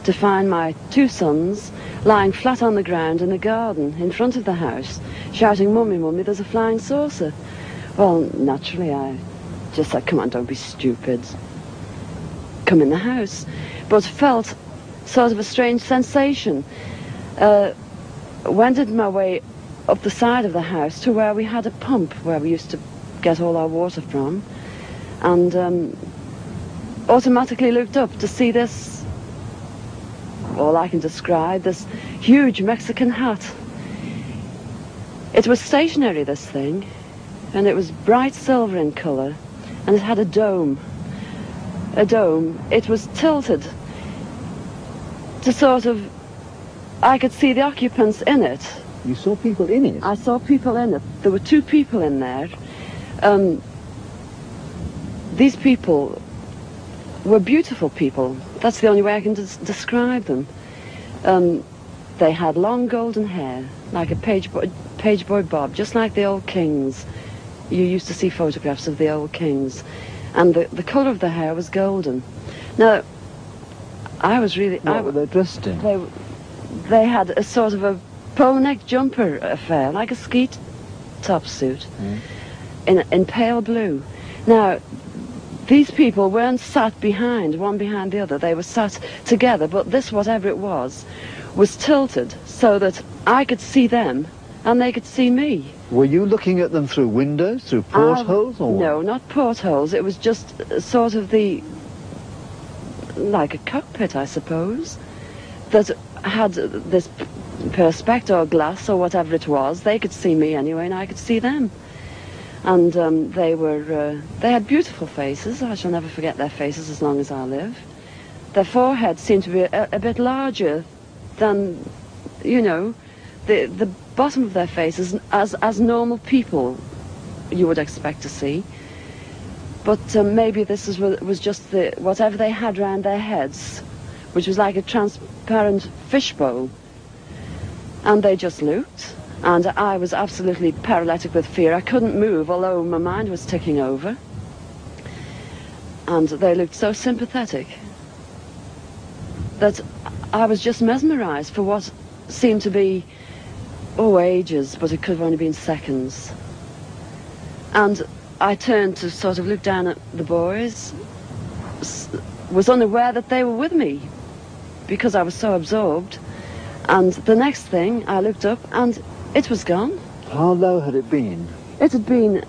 to find my two sons lying flat on the ground in the garden in front of the house, shouting, "Mummy, Mummy, there's a flying saucer." Well, naturally, I just said, "Come on, don't be stupid. Come in the house." But felt sort of a strange sensation. Wended my way up the side of the house to where we had a pump where we used to get all our water from, and automatically looked up to see this, all I can describe, this huge Mexican hat. It was stationary, this thing, and it was bright silver in colour, and it had a dome. It was tilted to sort of, I could see the occupants in it. You saw people in it? I saw people in it. There were two people in there. These people were beautiful people. That's the only way I can describe them. They had long golden hair, like a page boy bob, just like the old kings. You used to see photographs of the old kings. And the colour of the hair was golden. Now, I was really... What were they dressed in? They had a sort of a polo neck jumper affair, like a ski top suit, in pale blue. Now, these people weren't sat one behind the other. They were sat together, but this, whatever it was tilted so that I could see them and they could see me. Were you looking at them through windows, through portholes, or what? No, not portholes. It was just sort of like a cockpit, I suppose, that had this perspex or glass or whatever it was. They could see me anyway, and I could see them. And they had beautiful faces. I shall never forget their faces as long as I live. Their foreheads seemed to be a bit larger than, you know, the bottom of their faces as normal people you would expect to see. But maybe this was just whatever they had round their heads, which was like a transparent fishbowl. And they just looked, and I was absolutely paralytic with fear. I couldn't move, although my mind was ticking over. And they looked so sympathetic that I was just mesmerised for what seemed to be, ages, but it could have only been seconds. And I turned to sort of look down at the boys, was unaware that they were with me because I was so absorbed. And the next thing, I looked up and it was gone. How low had it been? It had been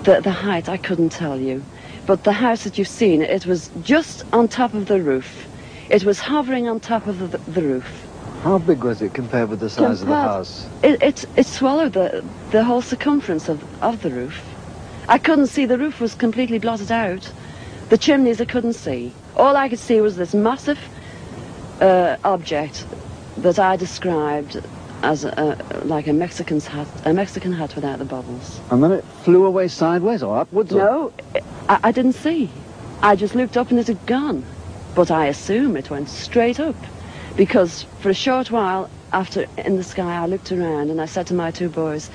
the height, I couldn't tell you. But the house that you've seen, it was just on top of the roof. It was hovering on top of the roof. How big was it compared with the size of the house? It swallowed the whole circumference of the roof. I couldn't see. The roof was completely blotted out. The chimneys I couldn't see. All I could see was this massive object that I described as like a Mexican hat without the bubbles. And then it flew away sideways or upwards? No, I didn't see. I just looked up and it had gone. But I assume it went straight up, because for a short while after in the sky I looked around and I said to my two boys,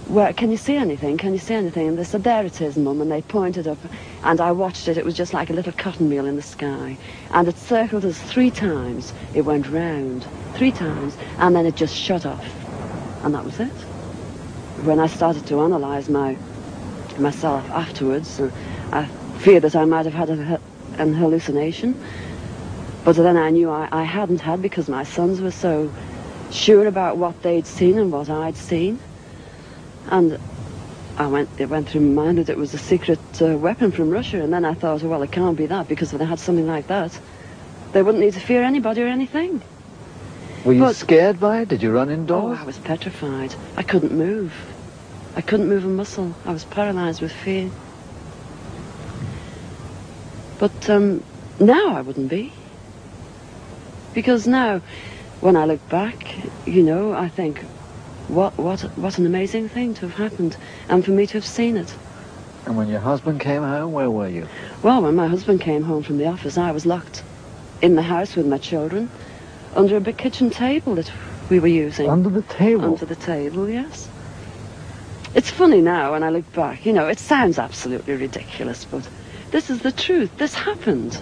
"Where can you see anything? Can you see anything?" And they said, "There it is, Mum," and they pointed up, and I watched it. It was just like a little cotton meal in the sky, and it circled us 3 times. It went round 3 times, and then it just shut off, and that was it. When I started to analyse myself afterwards, I feared that I might have had an hallucination, but then I knew I hadn't had, because my sons were so sure about what they'd seen and what I'd seen. And it went through my mind that it was a secret weapon from Russia, and then I thought, well, it can't be that, because if they had something like that, they wouldn't need to fear anybody or anything. Were you scared by it? Did you run indoors? Oh, I was petrified. I couldn't move. I couldn't move a muscle. I was paralysed with fear. But now I wouldn't be. Because now, when I look back, you know, I think, what an amazing thing to have happened, and for me to have seen it. And when your husband came home, where were you? Well, when my husband came home from the office, I was locked in the house with my children, under a big kitchen table that we were using. Under the table? Under the table, yes. It's funny now when I look back, you know, it sounds absolutely ridiculous, but this is the truth. This happened.